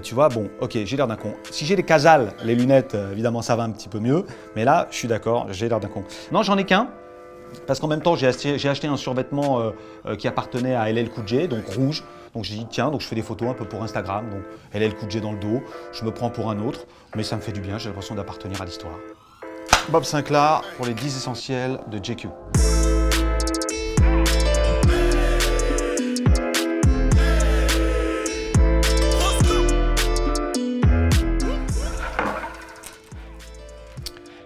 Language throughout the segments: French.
tu vois, bon, ok, j'ai l'air d'un con. Si j'ai les casals, les lunettes, évidemment, ça va un petit peu mieux. Mais là, je suis d'accord, j'ai l'air d'un con. Non, j'en ai qu'un. Parce qu'en même temps, j'ai acheté un survêtement qui appartenait à LL Cool J, donc rouge. Donc j'ai dit, tiens, donc je fais des photos un peu pour Instagram. Donc LL Cool J dans le dos, je me prends pour un autre. Mais ça me fait du bien, j'ai l'impression d'appartenir à l'histoire. Bob Sinclair pour les 10 essentiels de JQ.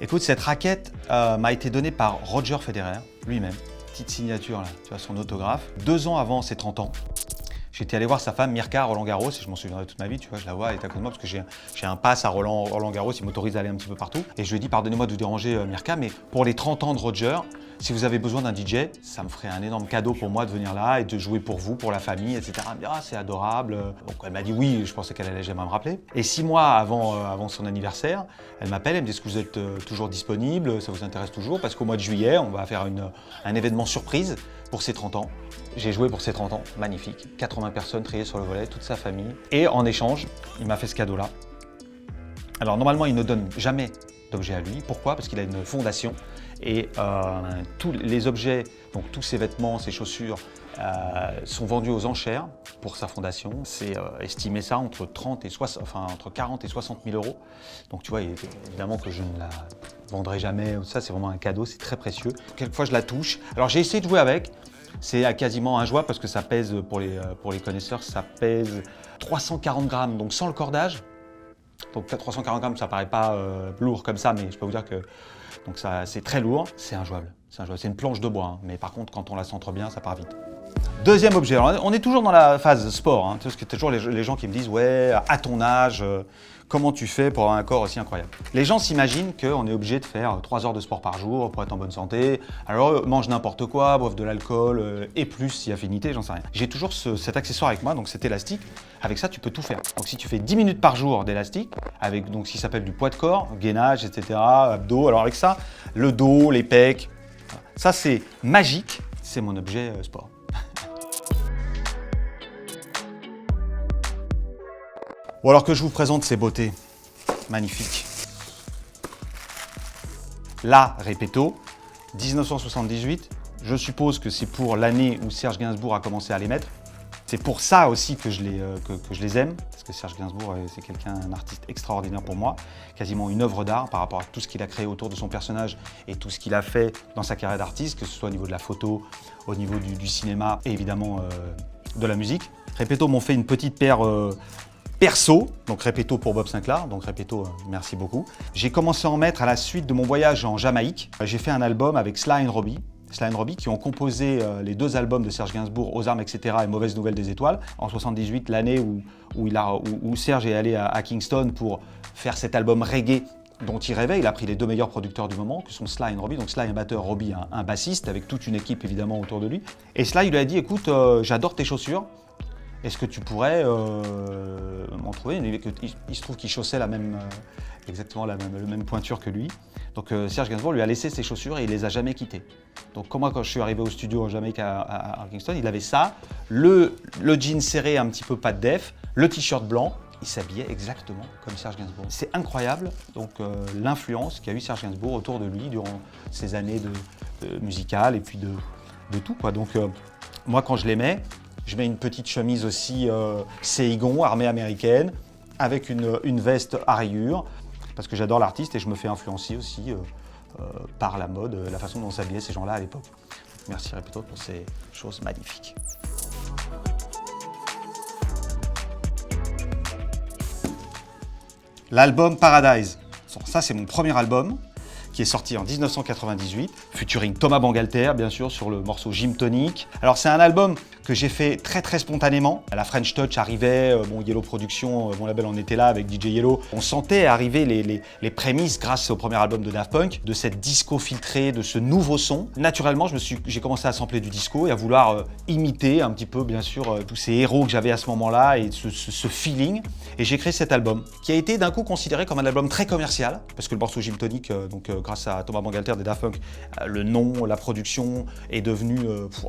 Écoute, cette raquette m'a été donnée par Roger Federer, lui-même. Petite signature là, tu vois, son autographe. 2 ans avant ses 30 ans, j'étais allé voir sa femme Mirka à Roland-Garros, et je m'en souviendrai toute ma vie, tu vois, je la vois, elle est à côté de moi parce que j'ai un pass à Roland-Garros, il m'autorise à aller un petit peu partout. Et je lui ai dit, pardonnez-moi de vous déranger Mirka, mais pour les 30 ans de Roger, si vous avez besoin d'un DJ, ça me ferait un énorme cadeau pour moi de venir là et de jouer pour vous, pour la famille, etc. Elle me dit, ah, c'est adorable. Donc elle m'a dit oui, je pensais qu'elle allait jamais me rappeler. Et 6 mois avant son anniversaire, elle m'appelle, elle me dit, est-ce que vous êtes toujours disponible, ça vous intéresse toujours? Parce qu'au mois de juillet, on va faire un événement surprise pour ses 30 ans. J'ai joué pour ses 30 ans, magnifique. 80 personnes triées sur le volet, toute sa famille. Et en échange, il m'a fait ce cadeau-là. Alors normalement, il ne donne jamais d'objets à lui. Pourquoi? Parce qu'il a une fondation et tous les objets, donc tous ses vêtements, ses chaussures, sont vendus aux enchères pour sa fondation. C'est estimé ça entre 40 et 60 000 euros. Donc tu vois, évidemment que je ne la vendrai jamais. Ça, c'est vraiment un cadeau, c'est très précieux. Quelquefois, je la touche. Alors j'ai essayé de jouer avec. C'est quasiment injouable parce que ça pèse, pour les connaisseurs, ça pèse 340 grammes, donc sans le cordage. Donc 340 grammes, ça paraît pas lourd comme ça, mais je peux vous dire que c'est très lourd, c'est injouable. C'est une planche de bois, hein, mais par contre, quand on la centre bien, ça part vite. Deuxième objet, alors, on est toujours dans la phase sport, hein, parce que toujours les gens qui me disent, ouais, à ton âge, comment tu fais pour avoir un corps aussi incroyable? Les gens s'imaginent qu'on est obligé de faire 3 heures de sport par jour pour être en bonne santé, alors mange n'importe quoi, boive de l'alcool, et plus si affinité, j'en sais rien. J'ai toujours cet accessoire avec moi, donc cet élastique. Avec ça, tu peux tout faire. Donc si tu fais 10 minutes par jour d'élastique, avec donc ce qui s'appelle du poids de corps, gainage, etc., abdos, alors avec ça, le dos, les pecs, ça c'est magique, c'est mon objet sport. Bon, alors que je vous présente ces beautés magnifiques. La Repetto, 1978. Je suppose que c'est pour l'année où Serge Gainsbourg a commencé à les mettre. C'est pour ça aussi que je les aime, parce que Serge Gainsbourg, c'est un artiste extraordinaire pour moi, quasiment une œuvre d'art par rapport à tout ce qu'il a créé autour de son personnage et tout ce qu'il a fait dans sa carrière d'artiste, que ce soit au niveau de la photo, au niveau du cinéma et évidemment de la musique. Repetto m'ont fait une petite paire perso, donc Repetto pour Bob Sinclair, donc Repetto, merci beaucoup. J'ai commencé à en mettre à la suite de mon voyage en Jamaïque. J'ai fait un album avec Sly and Robbie, qui ont composé les 2 albums de Serge Gainsbourg, Aux armes, etc. et Mauvaise nouvelle des étoiles. En 78, l'année où Serge est allé à Kingston pour faire cet album reggae dont il rêvait. Il a pris les 2 meilleurs producteurs du moment, que sont Sly and Robbie. Donc Sly un batteur, Robbie un bassiste, avec toute une équipe évidemment autour de lui. Et Sly il lui a dit, écoute, j'adore tes chaussures. Est-ce que tu pourrais m'en trouver? Il se trouve qu'il chaussait exactement la même pointure que lui. Donc Serge Gainsbourg lui a laissé ses chaussures et il les a jamais quittées. Donc moi, quand je suis arrivé au studio en Jamaïque à Kingston, il avait ça, le jean serré un petit peu pas de def, le t-shirt blanc. Il s'habillait exactement comme Serge Gainsbourg. C'est incroyable, donc l'influence qu'a eu Serge Gainsbourg autour de lui durant ces années musicales et puis de tout, quoi. Donc moi, quand je les mets, je mets une petite chemise aussi Saigon, armée américaine, avec une veste à rayures, parce que j'adore l'artiste et je me fais influencer aussi par la mode, la façon dont s'habillaient ces gens-là à l'époque. Merci Repetto pour ces choses magnifiques. L'album Paradise. Ça, c'est mon premier album qui est sorti en 1998, featuring Thomas Bangalter, bien sûr, sur le morceau Gym Tonic. Alors, c'est un album que j'ai fait très spontanément. La French Touch arrivait, Yellow Production, mon label en était là avec DJ Yellow. On sentait arriver les prémices, grâce au premier album de Daft Punk, de cette disco filtrée, de ce nouveau son. Naturellement, j'ai commencé à sampler du disco et à vouloir imiter un petit peu, bien sûr, tous ces héros que j'avais à ce moment-là et ce feeling. Et j'ai créé cet album, qui a été d'un coup considéré comme un album très commercial, parce que le morceau Gym Tonic, grâce à Thomas Bangalter des Daft Punk, le nom, la production est devenu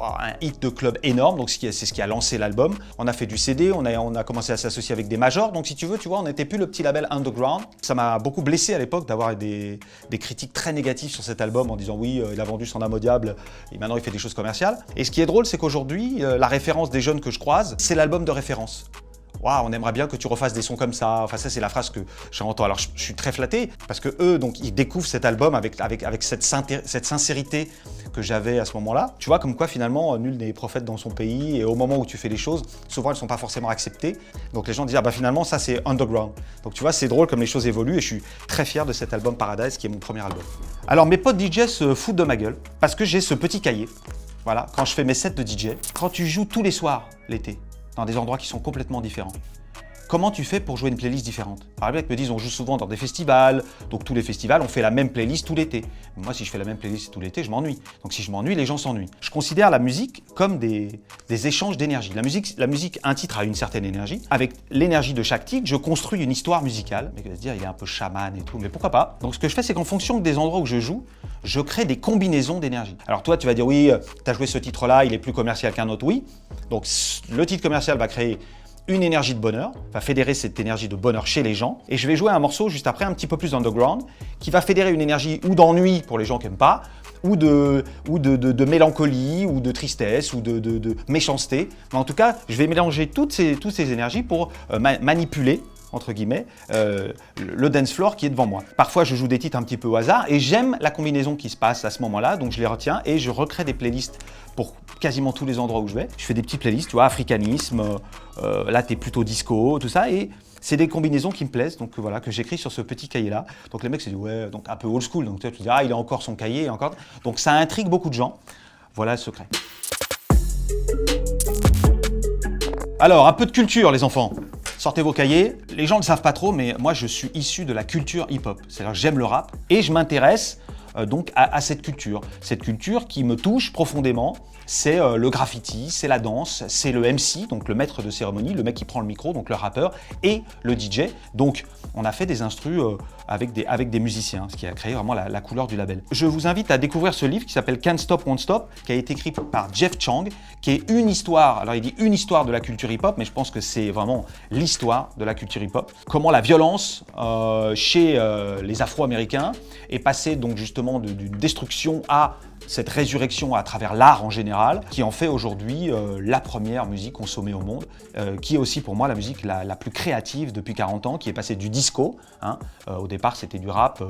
un hit de club énorme. Donc c'est ce qui a lancé l'album. On a fait du CD, on a commencé à s'associer avec des majors. Donc si tu veux, tu vois, on n'était plus le petit label underground. Ça m'a beaucoup blessé à l'époque d'avoir des critiques très négatives sur cet album en disant oui, il a vendu son âme au diable et maintenant il fait des choses commerciales. Et ce qui est drôle, c'est qu'aujourd'hui, la référence des jeunes que je croise, c'est l'album de référence. Waouh, on aimerait bien que tu refasses des sons comme ça. Enfin, ça, c'est la phrase que j'entends. Alors, je suis très flatté parce que eux, donc, ils découvrent cet album avec cette sincérité que j'avais à ce moment-là. Tu vois, comme quoi, finalement, nul n'est prophète dans son pays. Et au moment où tu fais les choses, souvent, elles ne sont pas forcément acceptées. Donc, les gens disent, ah bah finalement, ça, c'est underground. Donc, tu vois, c'est drôle comme les choses évoluent. Et je suis très fier de cet album Paradise, qui est mon premier album. Alors, mes potes DJ se foutent de ma gueule parce que j'ai ce petit cahier. Voilà, quand je fais mes sets de DJ. Quand tu joues tous les soirs, l'été, dans des endroits qui sont complètement différents. Comment tu fais pour jouer une playlist différente? Par exemple, ils me disent on joue souvent dans des festivals, donc tous les festivals, on fait la même playlist tout l'été. Moi, si je fais la même playlist tout l'été, je m'ennuie. Donc si je m'ennuie, les gens s'ennuient. Je considère la musique comme des échanges d'énergie. La musique, un titre a une certaine énergie. Avec l'énergie de chaque titre, je construis une histoire musicale. Mais tu vas se dire, il est un peu chaman et tout, mais pourquoi pas? Donc ce que je fais, c'est qu'en fonction des endroits où je joue, je crée des combinaisons d'énergie. Alors toi, tu vas dire oui, tu as joué ce titre-là, il est plus commercial qu'un autre, oui. Donc le titre commercial va créer une énergie de bonheur, va fédérer cette énergie de bonheur chez les gens. Et je vais jouer un morceau juste après, un petit peu plus underground, qui va fédérer une énergie ou d'ennui pour les gens qui n'aiment pas, ou de mélancolie, ou de tristesse, ou de méchanceté. Mais en tout cas, je vais mélanger toutes ces énergies pour manipuler, entre guillemets, le dance floor qui est devant moi. Parfois, je joue des titres un petit peu au hasard et j'aime la combinaison qui se passe à ce moment-là, donc je les retiens et je recrée des playlists pour quasiment tous les endroits où je vais. Je fais des petites playlists, tu vois, africanisme, là t'es plutôt disco, tout ça, et c'est des combinaisons qui me plaisent, donc voilà, que j'écris sur ce petit cahier-là. Donc les mecs se disent, ouais, donc un peu old school, donc tu te dis, ah, il a encore son cahier, encore. Donc ça intrigue beaucoup de gens. Voilà le secret. Alors, un peu de culture, les enfants. Sortez vos cahiers. Les gens ne le savent pas trop, mais moi, je suis issu de la culture hip-hop. C'est-à-dire que j'aime le rap et je m'intéresse donc à cette culture. Cette culture qui me touche profondément, c'est le graffiti, c'est la danse, c'est le MC, donc le maître de cérémonie, le mec qui prend le micro, donc le rappeur, et le DJ. Donc, on a fait des instrus avec des musiciens, ce qui a créé vraiment la couleur du label. Je vous invite à découvrir ce livre qui s'appelle Can't Stop, Won't Stop, qui a été écrit par Jeff Chang, qui est une histoire, alors il dit une histoire de la culture hip-hop, mais je pense que c'est vraiment l'histoire de la culture hip-hop. Comment la violence chez les Afro-Américains est passée donc justement d'une destruction à cette résurrection à travers l'art en général, qui en fait aujourd'hui la première musique consommée au monde, qui est aussi pour moi la musique la plus créative depuis 40 ans, qui est passée du disco, hein, au départ c'était du rap,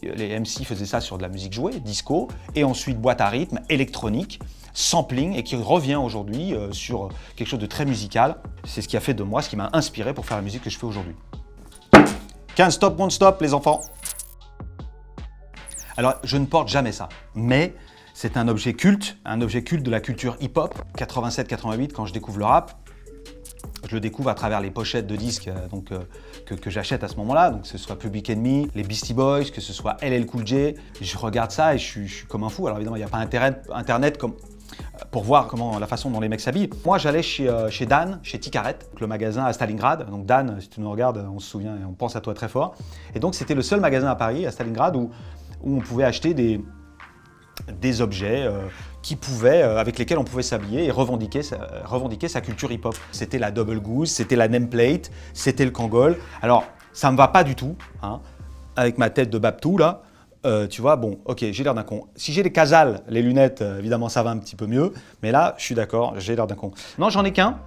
les MC faisaient ça sur de la musique jouée, disco, et ensuite boîte à rythme, électronique, sampling, et qui revient aujourd'hui sur quelque chose de très musical. C'est ce qui a fait de moi, ce qui m'a inspiré pour faire la musique que je fais aujourd'hui. Can't stop, won't stop, les enfants. Alors, je ne porte jamais ça, mais c'est un objet culte de la culture hip-hop. 87-88, quand je découvre le rap, je le découvre à travers les pochettes de disques que j'achète à ce moment-là, donc que ce soit Public Enemy, les Beastie Boys, que ce soit LL Cool J. Je regarde ça et je suis comme un fou. Alors évidemment, il n'y a pas Internet comme pour voir la façon dont les mecs s'habillent. Moi, j'allais chez Dan, chez Tikaret, le magasin à Stalingrad. Donc Dan, si tu nous regardes, on se souvient et on pense à toi très fort. Et donc, c'était le seul magasin à Paris, à Stalingrad, où on pouvait acheter des objets avec lesquels on pouvait s'habiller et revendiquer sa culture hip-hop. C'était la double goose, c'était la nameplate, c'était le Kangol. Alors, ça me va pas du tout, hein, avec ma tête de Babtou, là. Tu vois, bon, ok, j'ai l'air d'un con. Si j'ai les casals, les lunettes, évidemment, ça va un petit peu mieux. Mais là, je suis d'accord, j'ai l'air d'un con. Non, j'en ai qu'un.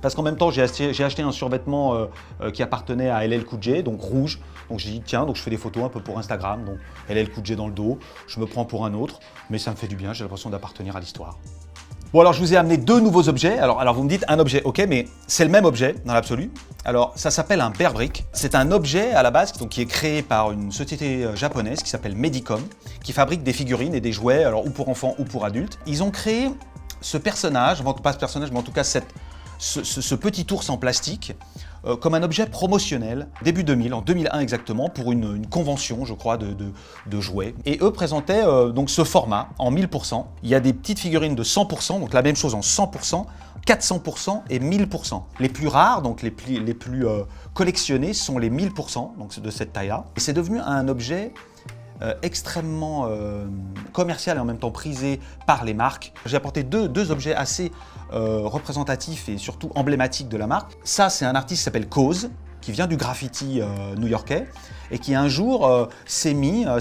Parce qu'en même temps, j'ai acheté un survêtement qui appartenait à LL Cool J, donc rouge. Donc j'ai dit tiens, donc je fais des photos un peu pour Instagram, donc LL Cool J dans le dos, je me prends pour un autre, mais ça me fait du bien, j'ai l'impression d'appartenir à l'histoire. Bon alors je vous ai amené deux nouveaux objets, alors vous me dites un objet, ok, mais c'est le même objet dans l'absolu. Alors ça s'appelle un Bear Brick, c'est un objet à la base donc, qui est créé par une société japonaise qui s'appelle Medicom, qui fabrique des figurines et des jouets, alors ou pour enfants ou pour adultes. Ils ont créé ce personnage, pas ce personnage, mais en tout cas ce petit ours en plastique, comme un objet promotionnel, début 2000, en 2001 exactement, pour une convention, je crois, de jouets. Et eux présentaient donc ce format en 1000%. Il y a des petites figurines de 100%, donc la même chose en 100%, 400% et 1000%. Les plus rares, donc les plus collectionnés, sont les 1000%, donc de cette taille-là. Et c'est devenu un objet extrêmement commercial et en même temps prisé par les marques. J'ai apporté deux objets assez représentatifs et surtout emblématiques de la marque. Ça, c'est un artiste qui s'appelle Cause, qui vient du graffiti new-yorkais et qui un jour s'est mis à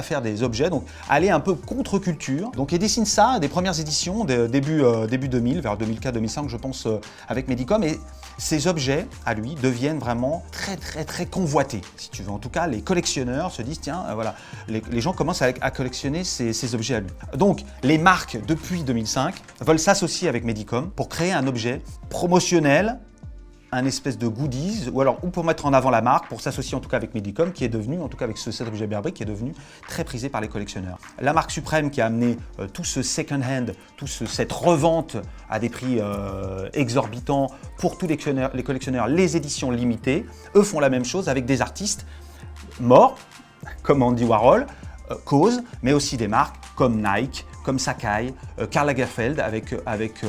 faire des objets, donc aller un peu contre-culture. Donc il dessine ça, des premières éditions, début 2000, vers 2004-2005 je pense, avec Medicom. Et ces objets, à lui, deviennent vraiment très convoités, si tu veux. En tout cas, les collectionneurs se disent, tiens, voilà, les gens commencent à collectionner ces objets à lui. Donc les marques, depuis 2005, veulent s'associer avec Medicom pour créer un objet promotionnel, un espèce de goodies, ou pour mettre en avant la marque, pour s'associer en tout cas avec Medicom, qui est devenu, en tout cas avec cet objet Bearbrick, qui est devenu très prisé par les collectionneurs. La marque suprême qui a amené tout ce second-hand, cette revente à des prix exorbitants pour tous les collectionneurs, les éditions limitées, eux font la même chose avec des artistes morts, comme Andy Warhol, Cause, mais aussi des marques comme Nike, comme Sacai, Karl Lagerfeld avec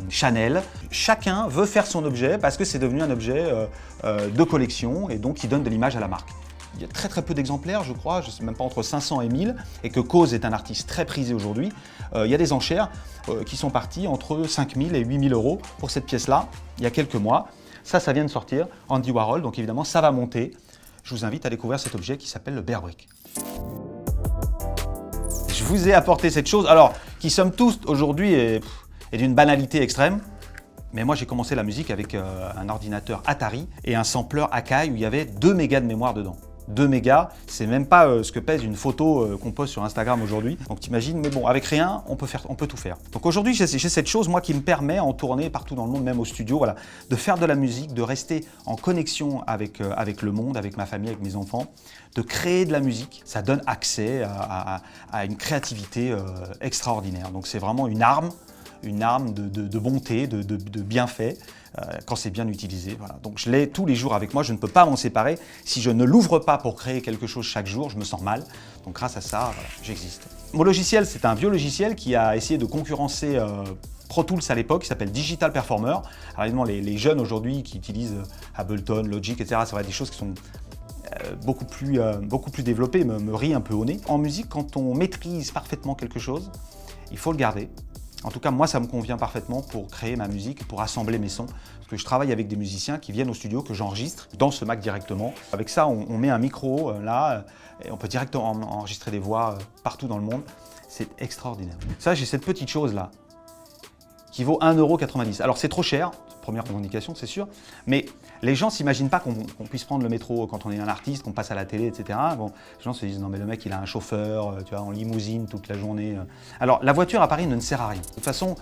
Chanel. Chacun veut faire son objet parce que c'est devenu un objet de collection et donc qui donne de l'image à la marque. Il y a très peu d'exemplaires, je crois, je ne sais même pas, entre 500 et 1000, et que Cause est un artiste très prisé aujourd'hui. Il y a des enchères qui sont parties entre 5000 et 8000 euros pour cette pièce-là, il y a quelques mois. Ça vient de sortir, Andy Warhol, donc évidemment ça va monter. Je vous invite à découvrir cet objet qui s'appelle le Bearbrick. Je vous ai apporté cette chose, alors qui somme tous aujourd'hui est d'une banalité extrême, mais moi j'ai commencé la musique avec un ordinateur Atari et un sampler Akai où il y avait 2 mégas de mémoire dedans. 2 mégas, c'est même pas ce que pèse une photo qu'on poste sur Instagram aujourd'hui. Donc t'imagines, mais bon, avec rien, on peut tout faire. Donc aujourd'hui, j'ai cette chose, moi, qui me permet, en tournée partout dans le monde, même au studio, voilà, de faire de la musique, de rester en connexion avec le monde, avec ma famille, avec mes enfants, de créer de la musique. Ça donne accès à une créativité extraordinaire. Donc c'est vraiment une arme de bonté, de bienfait, quand c'est bien utilisé. Voilà. Donc je l'ai tous les jours avec moi, je ne peux pas m'en séparer. Si je ne l'ouvre pas pour créer quelque chose chaque jour, je me sens mal. Donc grâce à ça, voilà, j'existe. Mon logiciel, c'est un vieux logiciel qui a essayé de concurrencer Pro Tools à l'époque, qui s'appelle Digital Performer. Alors évidemment, les jeunes aujourd'hui qui utilisent Ableton, Logic, etc., ça va être des choses qui sont beaucoup plus développées, me rient un peu au nez. En musique, quand on maîtrise parfaitement quelque chose, il faut le garder. En tout cas, moi, ça me convient parfaitement pour créer ma musique, pour assembler mes sons. Parce que je travaille avec des musiciens qui viennent au studio, que j'enregistre dans ce Mac directement. Avec ça, on met un micro là, et on peut directement enregistrer des voix partout dans le monde. C'est extraordinaire. Ça, j'ai cette petite chose-là, qui vaut 1,90 €. Alors, c'est trop cher, première revendication, c'est sûr, mais les gens ne s'imaginent pas qu'on puisse prendre le métro quand on est un artiste, qu'on passe à la télé, etc. Bon, les gens se disent, non mais le mec, il a un chauffeur, tu vois, en limousine toute la journée. Alors, la voiture à Paris ne sert à rien. De toute façon,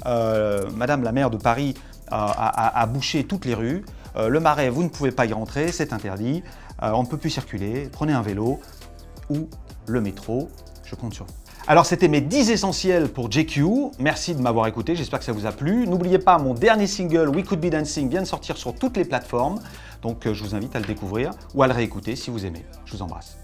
Madame la maire de Paris a bouché toutes les rues. Le Marais, vous ne pouvez pas y rentrer, c'est interdit. On ne peut plus circuler. Prenez un vélo ou le métro. Je compte sur vous. Alors c'était mes 10 essentiels pour JQ, merci de m'avoir écouté, j'espère que ça vous a plu. N'oubliez pas, mon dernier single We Could Be Dancing vient de sortir sur toutes les plateformes, donc je vous invite à le découvrir ou à le réécouter si vous aimez. Je vous embrasse.